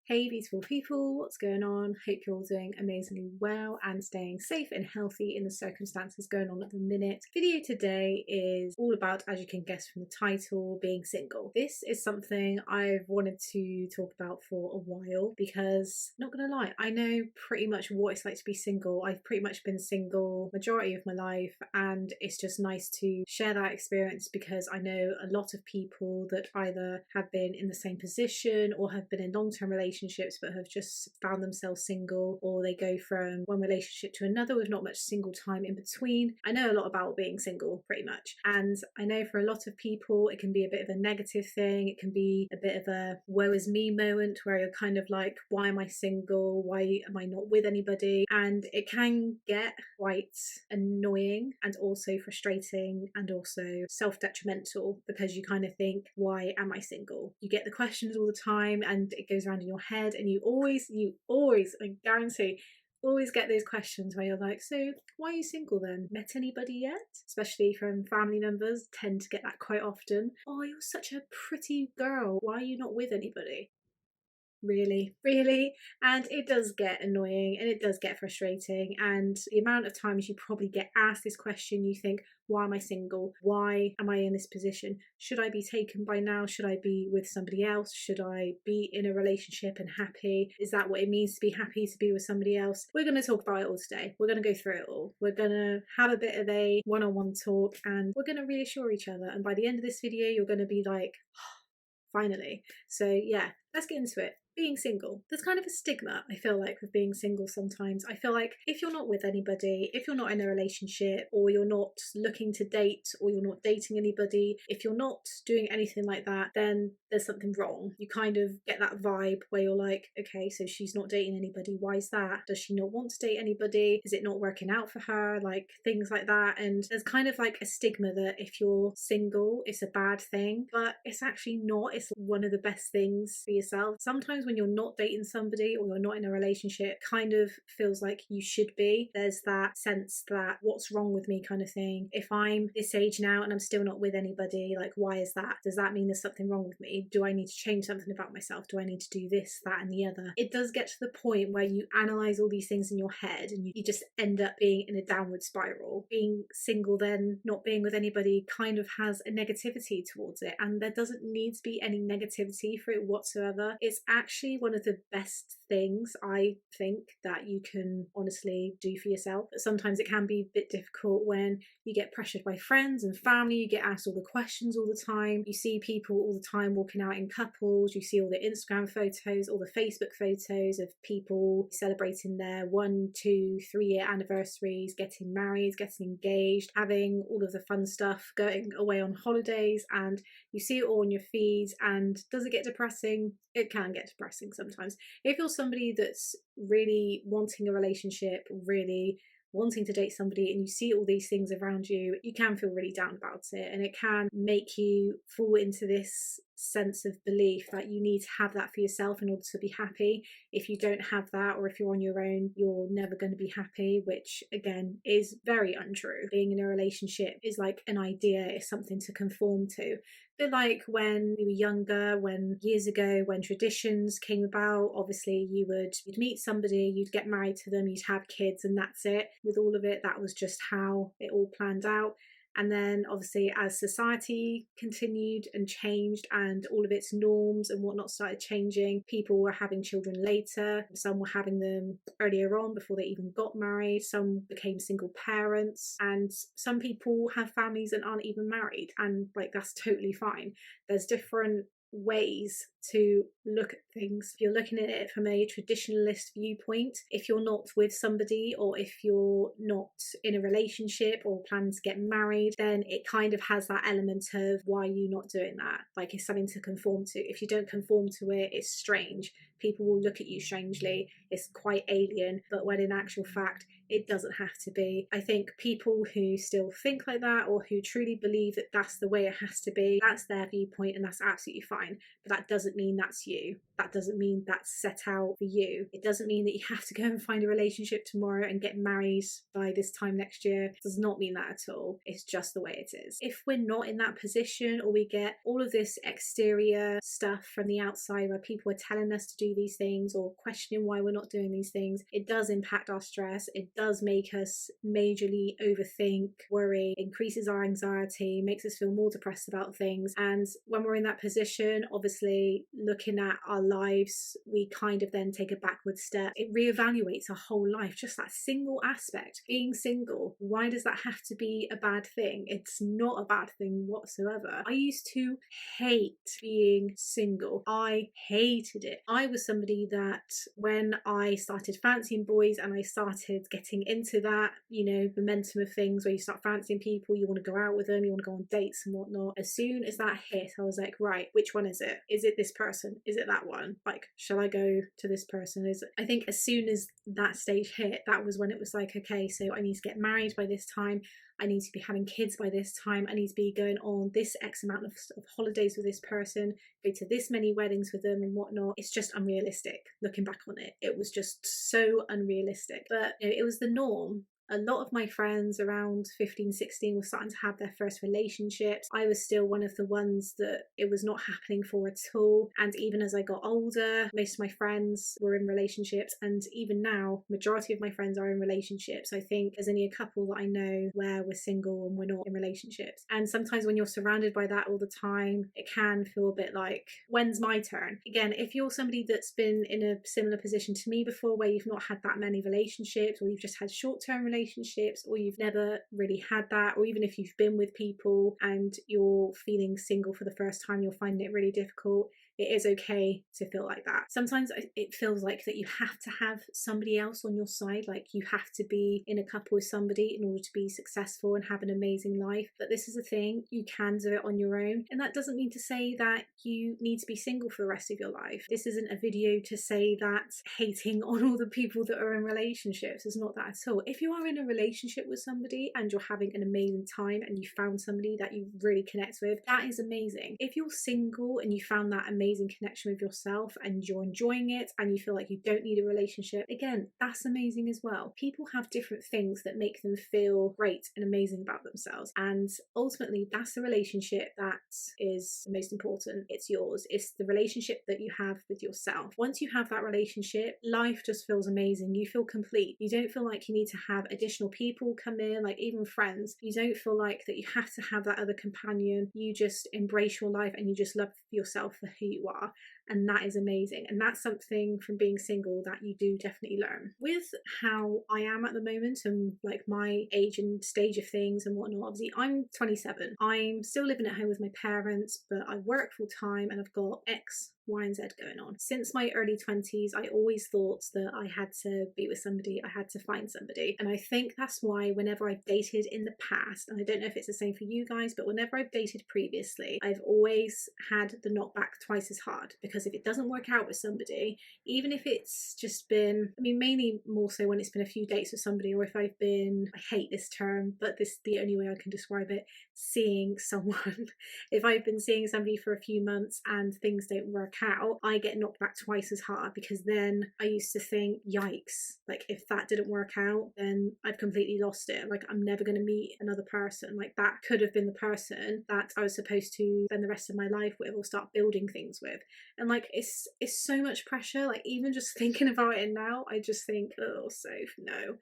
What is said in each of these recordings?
Hey beautiful people, what's going on? Hope you're all doing amazingly well and staying safe and healthy in the circumstances going on at the minute. Video today is all about, as you can guess from the title, being single. This is something I've wanted to talk about for a while because, not gonna lie, I know pretty much what it's like to be single. I've pretty much been single majority of my life, and it's just nice to share that experience because I know a lot of people that either have been in the same position or have been in long-term relationships but have just found themselves single, or they go from one relationship to another with not much single time in between. I know a lot about being single pretty much, and I know for a lot of people it can be a bit of a negative thing. It can be a bit of a woe is me moment where you're kind of like, why am I single? Why am I not with anybody? And it can get quite annoying and also frustrating and also self-detrimental because you kind of think, why am I single? You get the questions all the time and it goes around in your head, and you always, I guarantee, always get those questions where you're like, so why are you single then? Met anybody yet? Especially from family members, tend to get that quite often. Oh, you're such a pretty girl, why are you not with anybody? Really. And it does get annoying and it does get frustrating, and the amount of times you probably get asked this question, you think, why am I single? Why am I in this position? Should I be taken by now? Should I be with somebody else? Should I be in a relationship and happy? Is that what it means to be happy, to be with somebody else? We're going to talk about it all today. We're going to go through it all. We're going to have a bit of a one-on-one talk, and we're going to reassure each other, and by the end of this video you're going to be like, finally. So yeah, let's get into it. Being single. There's kind of a stigma, I feel like, with being single sometimes. I feel like if you're not with anybody, if you're not in a relationship, or you're not looking to date, or you're not dating anybody, if you're not doing anything like that, then there's something wrong. You kind of get that vibe where you're like, okay, so she's not dating anybody. Why is that? Does she not want to date anybody? Is it not working out for her? Like things like that. And there's kind of like a stigma that if you're single, it's a bad thing, but it's actually not. It's one of the best things for yourself. Sometimes when you're not dating somebody or you're not in a relationship, kind of feels like you should be. There's that sense that what's wrong with me kind of thing. If I'm this age now and I'm still not with anybody, like, why is that? Does that mean there's something wrong with me? Do I need to change something about myself? Do I need to do this, that and the other? It does get to the point where you analyze all these things in your head and you just end up being in a downward spiral. Being single, then not being with anybody, kind of has a negativity towards it, and there doesn't need to be any negativity for it whatsoever. It's actually one of the best things, I think, that you can honestly do for yourself. But sometimes it can be a bit difficult when you get pressured by friends and family. You get asked all the questions all the time. You see people all the time walking out in couples. You see all the Instagram photos, all the Facebook photos of people celebrating their 1, 2, 3-year anniversaries, getting married, getting engaged, having all of the fun stuff, going away on holidays, and you see it all on your feeds. And does it get depressing? It can get depressing sometimes. If you're somebody that's really wanting a relationship, really wanting to date somebody, and you see all these things around you, you can feel really down about it, and it can make you fall into this sense of belief that you need to have that for yourself in order to be happy. If you don't have that, or if you're on your own, you're never going to be happy, which again is very untrue. Being in a relationship is like an idea, is something to conform to. A bit like when we were younger, when years ago, when traditions came about, obviously you'd meet somebody, you'd get married to them, you'd have kids, and that's it. With all of it, that was just how it all planned out. And then obviously as society continued and changed and all of its norms and whatnot started changing, people were having children later. Some were having them earlier on before they even got married. Some became single parents, and some people have families and aren't even married, and like that's totally fine. There's different ways to look at things. If you're looking at it from a traditionalist viewpoint, if you're not with somebody, or if you're not in a relationship or planning to get married, then it kind of has that element of, why are you not doing that? Like, it's something to conform to. If you don't conform to it, it's strange. People will look at you strangely. It's quite alien, but when in actual fact it doesn't have to be. I think people who still think like that, or who truly believe that that's the way it has to be, that's their viewpoint, and that's absolutely fine. But that doesn't mean that's you. That doesn't mean that's set out for you. It doesn't mean that you have to go and find a relationship tomorrow and get married by this time next year. It does not mean that at all. It's just the way it is. If we're not in that position, or we get all of this exterior stuff from the outside where people are telling us to do these things or questioning why we're not doing these things, it does impact our stress. It does make us majorly overthink, worry, increases our anxiety, makes us feel more depressed about things. And when we're in that position, obviously looking at our lives, we kind of then take a backward step. It reevaluates our whole life, just that single aspect. Being single, why does that have to be a bad thing? It's not a bad thing whatsoever. I used to hate being single. I hated it. I was somebody that when I started fancying boys and I started getting into that, momentum of things where you start fancying people, you want to go out with them, you want to go on dates and whatnot. As soon as that hit, I was like, right, which one is it? Is it this person? Is it that one? Like, shall I go to this person? I think as soon as that stage hit, that was when it was like, okay, so I need to get married by this time. I need to be having kids by this time. I need to be going on this X amount of holidays with this person, go to this many weddings with them and whatnot. It's just unrealistic. Looking back on it, it was just so unrealistic. But it was the norm. A lot of my friends around 15, 16 were starting to have their first relationships. I was still one of the ones that it was not happening for at all. And even as I got older, most of my friends were in relationships. And even now, majority of my friends are in relationships. I think there's only a couple that I know where we're single and we're not in relationships. And sometimes when you're surrounded by that all the time, it can feel a bit like, when's my turn? Again, if you're somebody that's been in a similar position to me before, where you've not had that many relationships, or you've just had short-term relationships, or you've never really had that, or even if you've been with people and you're feeling single for the first time, you're finding it really difficult, it is okay to feel like that. Sometimes it feels like that you have to have somebody else on your side, like you have to be in a couple with somebody in order to be successful and have an amazing life. But this is the thing, you can do it on your own. And that doesn't mean to say that you need to be single for the rest of your life. This isn't a video to say that hating on all the people that are in relationships is not that at all. If you are in a relationship with somebody and you're having an amazing time and you found somebody that you really connect with, that is amazing. If you're single and you found that amazing connection with yourself and you're enjoying it and you feel like you don't need a relationship, again, that's amazing as well. People have different things that make them feel great and amazing about themselves, and ultimately that's the relationship that is the most important. It's yours. It's the relationship that you have with yourself. Once you have that relationship, life just feels amazing. You feel complete. You don't feel like you need to have additional people come in, like even friends. You don't feel like that you have to have that other companion. You just embrace your life and you just love yourself for who you are. And that is amazing. And that's something from being single that you do definitely learn. With how I am at the moment and like my age and stage of things and whatnot, obviously I'm 27. I'm still living at home with my parents, but I work full time and I've got X, Y, and Z going on. Since my early 20s, I always thought that I had to be with somebody, I had to find somebody. And I think that's why whenever I've dated in the past, and I don't know if it's the same for you guys, but whenever I've dated previously, I've always had the knockback twice as hard. Because if it doesn't work out with somebody, even if it's just been, I mean, mainly more so when it's been a few dates with somebody, or if I've been, I hate this term, but this is the only way I can describe it, seeing someone. If I've been seeing somebody for a few months and things don't work out, I get knocked back twice as hard, because then I used to think, yikes, like if that didn't work out, then I've completely lost it. Like I'm never going to meet another person. Like that could have been the person that I was supposed to spend the rest of my life with or start building things with. And like it's so much pressure. Like even just thinking about it now, I just think, oh, Soph, no.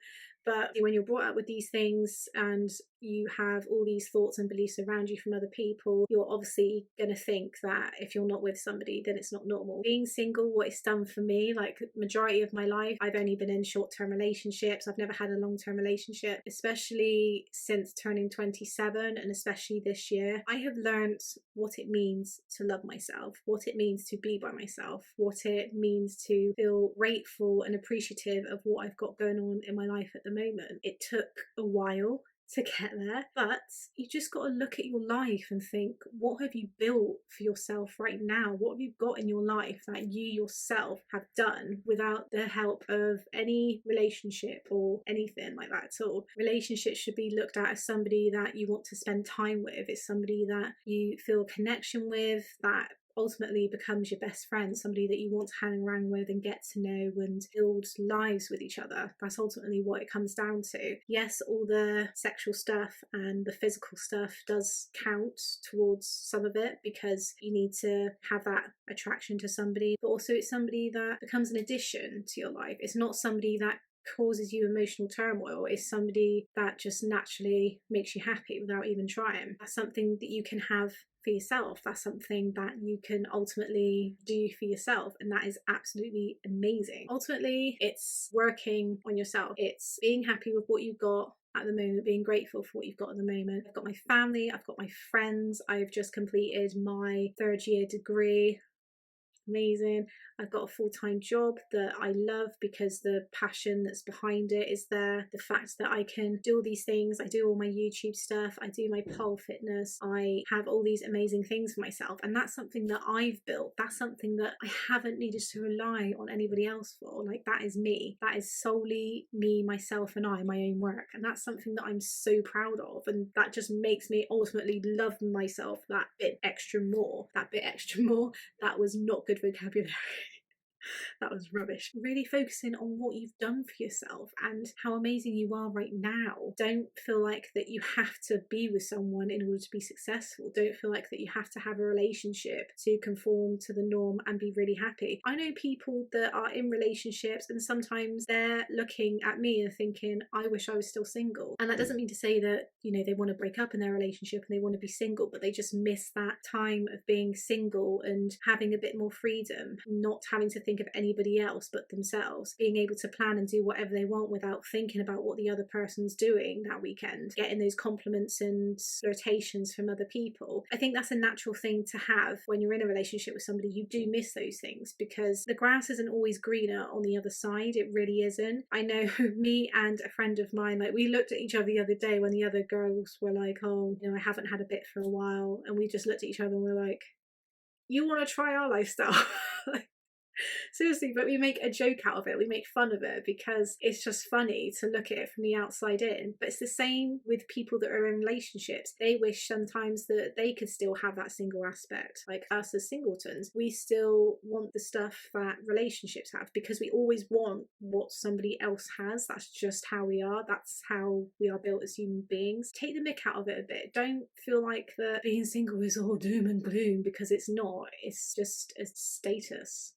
But when you're brought up with these things and you have all these thoughts and beliefs around you from other people, you're obviously going to think that if you're not with somebody, then it's not normal. Being single, what it's done for me, like majority of my life, I've only been in short-term relationships. I've never had a long-term relationship, especially since turning 27 and especially this year. I have learned what it means to love myself, what it means to be by myself, what it means to feel grateful and appreciative of what I've got going on in my life at the moment. It took a while to get there, but you just got to look at your life and think, what have you built for yourself right now? What have you got in your life that you yourself have done without the help of any relationship or anything like that at all? Relationships should be looked at as somebody that you want to spend time with. It's somebody that you feel a connection with, that ultimately becomes your best friend, somebody that you want to hang around with and get to know and build lives with each other. That's ultimately what it comes down to. Yes, all the sexual stuff and the physical stuff does count towards some of it, because you need to have that attraction to somebody, but also it's somebody that becomes an addition to your life. It's not somebody that causes you emotional turmoil. Is somebody that just naturally makes you happy without even trying. That's something that you can have for yourself. That's something that you can ultimately do for yourself, and that is absolutely amazing. Ultimately, it's working on yourself. It's being happy with what you've got at the moment, being grateful for what you've got at the moment. I've got my family, I've got my friends, I've just completed my 3rd year degree. Amazing. I've got a full-time job that I love because the passion that's behind it is there. The fact that I can do all these things, I do all my YouTube stuff, I do my pole fitness, I have all these amazing things for myself, and that's something that I've built. That's something that I haven't needed to rely on anybody else for. Like, that is me. That is solely me, myself, and I, my own work, and that's something that I'm so proud of, and that just makes me ultimately love myself that bit extra more. That was not good vocabulary. That was rubbish. Really focusing on what you've done for yourself and how amazing you are right now. Don't feel like that you have to be with someone in order to be successful. Don't feel like that you have to have a relationship to conform to the norm and be really happy. I know people that are in relationships and sometimes they're looking at me and thinking, I wish I was still single. And that doesn't mean to say that, you know, they want to break up in their relationship and they want to be single, but they just miss that time of being single and having a bit more freedom, not having to think of anybody else but themselves, being able to plan and do whatever they want without thinking about what the other person's doing that weekend, getting those compliments and flirtations from other people. I think that's a natural thing to have when you're in a relationship with somebody. You do miss those things because the grass isn't always greener on the other side. It really isn't. I know me and a friend of mine, like, we looked at each other the other day when the other girls were like, oh, you know, I haven't had a bit for a while, and we just looked at each other and we're like, you want to try our lifestyle? Seriously, but we make a joke out of it, we make fun of it because it's just funny to look at it from the outside in. But it's the same with people that are in relationships. They wish sometimes that they could still have that single aspect. Like us as singletons, we still want the stuff that relationships have because we always want what somebody else has. That's just how we are. That's how we are built as human beings. Take the mick out of it a bit. Don't feel like that being single is all doom and gloom, because it's not. It's just a status.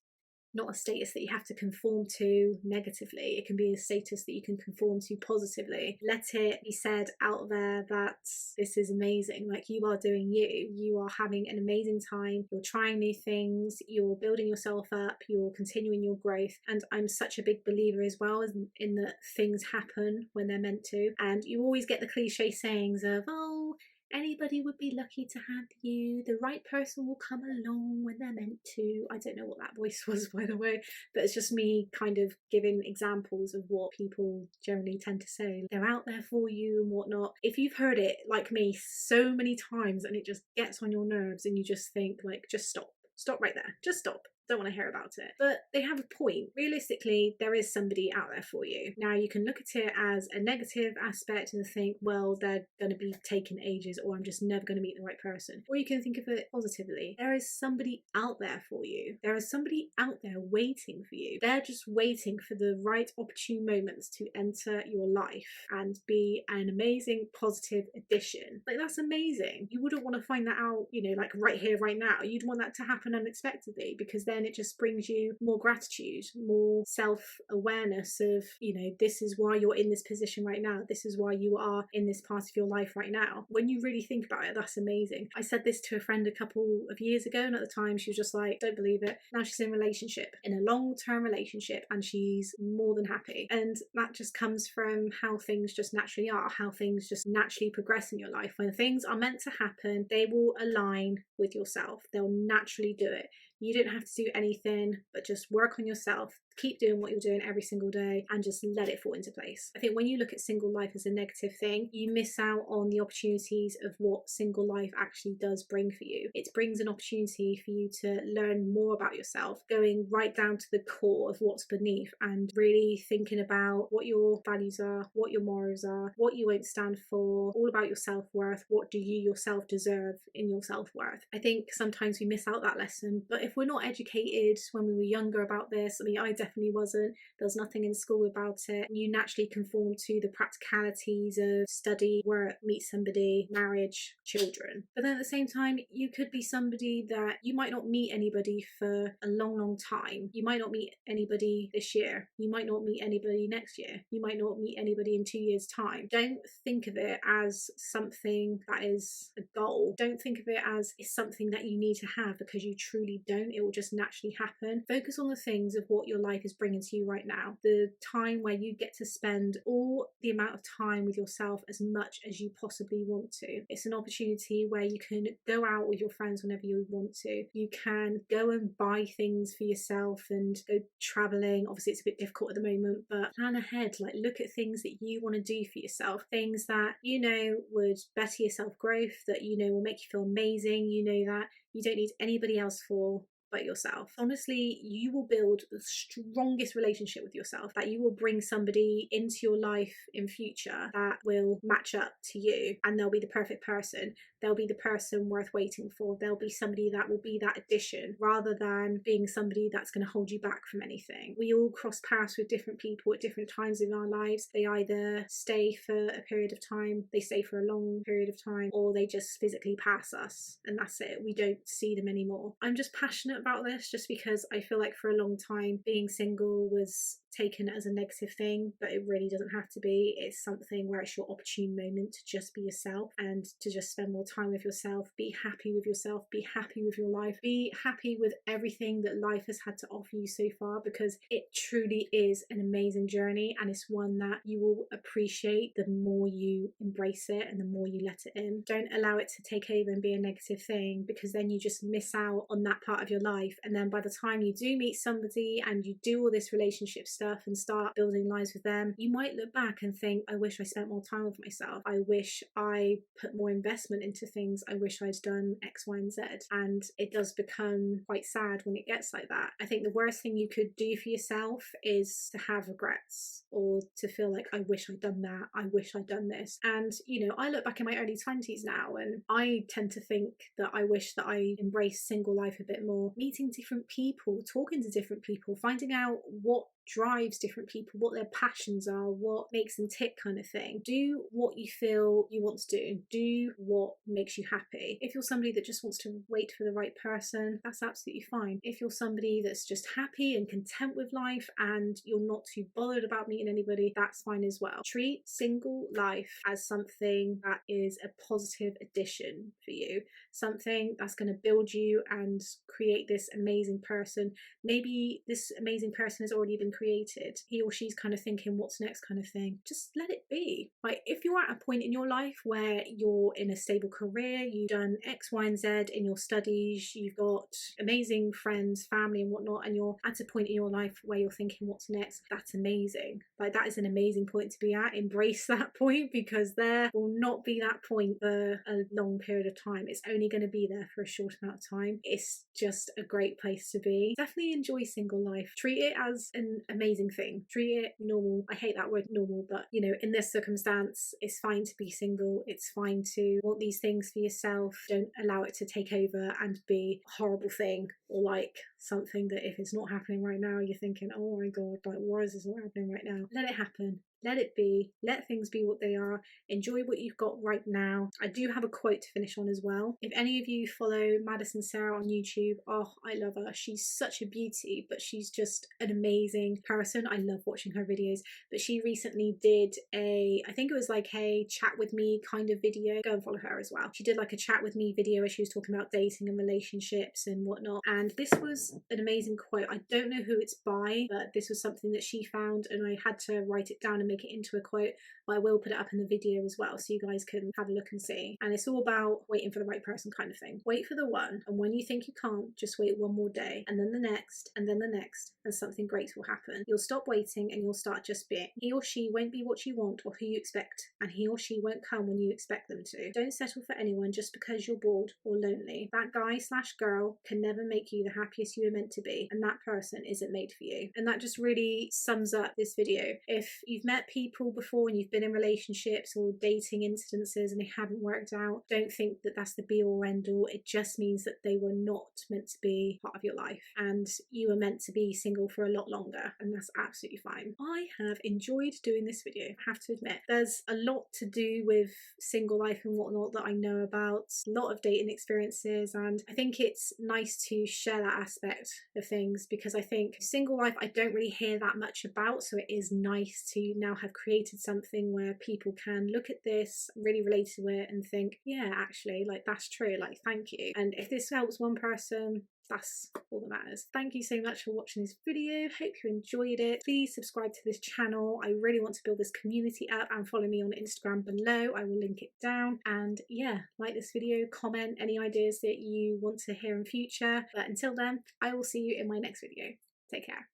Not a status that you have to conform to negatively. It can be a status that you can conform to positively. Let it be said out there that this is amazing. Like, you are doing you. You are having an amazing time. You're trying new things. You're building yourself up. You're continuing your growth. And I'm such a big believer as well in that things happen when they're meant to. And you always get the cliche sayings of, oh, anybody would be lucky to have you. The right person will come along when they're meant to. I don't know what that voice was, by the way, but it's just me kind of giving examples of what people generally tend to say. They're out there for you and whatnot. If you've heard it, like me, so many times and it just gets on your nerves and you just think, like, just stop. Stop right there. Just stop. Don't want to hear about it. But they have a point. Realistically, there is somebody out there for you. Now, you can look at it as a negative aspect and think, well, they're going to be taking ages, or I'm just never going to meet the right person. Or you can think of it positively. There is somebody out there for you. There is somebody out there waiting for you. They're just waiting for the right opportune moments to enter your life and be an amazing positive addition. Like, that's amazing. You wouldn't want to find that out, you know, like right here, right now. You'd want that to happen unexpectedly, because then it just brings you more gratitude, more self-awareness of, you know, this is why you're in this position right now. This is why you are in this part of your life right now. When you really think about it, that's amazing. I said this to a friend a couple of years ago, and at the time she was just like, don't believe it. Now she's in a relationship, in a long-term relationship, and she's more than happy. And that just comes from how things just naturally are, how things just naturally progress in your life. When things are meant to happen, they will align with yourself. They'll naturally do it. You don't have to do anything but just work on yourself. keep doing what you're doing every single day and just let it fall into place. I think when you look at single life as a negative thing, you miss out on the opportunities of what single life actually does bring for you. It brings an opportunity for you to learn more about yourself, going right down to the core of what's beneath and really thinking about what your values are, what your morals are, what you won't stand for, all about your self-worth. What do you yourself deserve in your self-worth? I think sometimes we miss out that lesson, but if we're not educated when we were younger about this, I mean, I definitely wasn't. There was nothing in school about it. You naturally conform to the practicalities of study, work, meet somebody, marriage, children. But then at the same time, you could be somebody that you might not meet anybody for a long time. You might not meet anybody this year. You might not meet anybody next year. You might not meet anybody in 2 years' time. Don't think of it as something that is a goal. Don't think of it as it's something that you need to have, because you truly don't. It will just naturally happen. Focus on the things of what your life is bringing to you right now. The time where you get to spend all the amount of time with yourself as much as you possibly want to. It's an opportunity where you can go out with your friends whenever you want to. You can go and buy things for yourself and go traveling. Obviously it's a bit difficult at the moment, but plan ahead. Like, look at things that you want to do for yourself, things that you know would better your self-growth, that you know will make you feel amazing, you know that you don't need anybody else for but yourself. Honestly, you will build the strongest relationship with yourself, that you will bring somebody into your life in future that will match up to you, and they'll be the perfect person. They'll be the person worth waiting for. They'll be somebody that will be that addition, rather than being somebody that's going to hold you back from anything. We all cross paths with different people at different times in our lives. They either stay for a period of time, they stay for a long period of time, or they just physically pass us and that's it. We don't see them anymore. I'm just passionate about this just because I feel like for a long time being single was taken as a negative thing, but it really doesn't have to be. It's something where it's your opportune moment to just be yourself and to just spend more time with yourself. Be happy with yourself, be happy with your life, be happy with everything that life has had to offer you so far, because it truly is an amazing journey, and it's one that you will appreciate the more you embrace it and the more you let it in. Don't allow it to take over and be a negative thing, because then you just miss out on that part of your life, and then by the time you do meet somebody and you do all this relationship stuff and start building lives with them, you might look back and think, I wish I spent more time with myself. I wish I put more investment into things. I wish I'd done X, Y, and Z. And it does become quite sad when it gets like that. I think the worst thing you could do for yourself is to have regrets, or to feel like, I wish I'd done that. I wish I'd done this. And, you know, I look back in my early 20s now, and I tend to think that I wish that I embraced single life a bit more. Meeting different people, talking to different people, finding out what drives different people, what their passions are, what makes them tick, kind of thing. Do what you feel you want to do. Do what makes you happy. If you're somebody that just wants to wait for the right person, that's absolutely fine. If you're somebody that's just happy and content with life and you're not too bothered about meeting anybody, that's fine as well. Treat single life as something that is a positive addition for you, something that's going to build you and create this amazing person. Maybe this amazing person has already been created. He or she's kind of thinking, what's next, kind of thing. Just let it be. Like, if you're at a point in your life where you're in a stable career, you've done X, Y, and Z in your studies, you've got amazing friends, family and whatnot, and you're at a point in your life where you're thinking, what's next, that's amazing. Like, that is an amazing point to be at. Embrace that point, because there will not be that point for a long period of time. It's only going to be there for a short amount of time. It's just a great place to be. Definitely enjoy single life. Treat it as an amazing thing. Treat it normal. I hate that word normal, but you know, in this circumstance, it's fine to be single. It's fine to want these things for yourself. Don't allow it to take over and be a horrible thing, or like something that if it's not happening right now, you're thinking, oh my god, like, why is this not happening right now? Let it happen. Let it be. Let things be what they are. Enjoy what you've got right now. I do have a quote to finish on as well. If any of you follow Madison Sarah on YouTube, oh, I love her. She's such a beauty, but she's just an amazing person. I love watching her videos. But she recently did I think it was like a chat with me kind of video. Go and follow her as well. She did like a chat with me video where she was talking about dating and relationships and whatnot. And this was has an amazing quote. I don't know who it's by, but this was something that she found and I had to write it down and make it into a quote, but I will put it up in the video as well so you guys can have a look and see. And it's all about waiting for the right person kind of thing. Wait for the one, and when you think you can't, just wait one more day, and then the next, and then the next, and something great will happen. You'll stop waiting and you'll start just being. He or she won't be what you want or who you expect, and he or she won't come when you expect them to. Don't settle for anyone just because you're bored or lonely. That guy/girl can never make you the happiest you were meant to be, and that person isn't made for you. And that just really sums up this video. If you've met people before and you've been in relationships or dating instances and they haven't worked out, don't think that that's the be all end all. It just means that they were not meant to be part of your life, and you were meant to be single for a lot longer, and that's absolutely fine. I have enjoyed doing this video, I have to admit. There's a lot to do with single life and whatnot that I know about, a lot of dating experiences, and I think it's nice to share that aspect of things because I think single life I don't really hear that much about, so it is nice to now have created something where people can look at this, really relate to it and think, yeah, actually, like that's true, like thank you. And if this helps one person, that's all that matters. Thank you so much for watching this video. Hope you enjoyed it. Please subscribe to this channel. I really want to build this community up, and follow me on Instagram below. I will link it down. And yeah, like this video, comment any ideas that you want to hear in future. But until then, I will see you in my next video. Take care.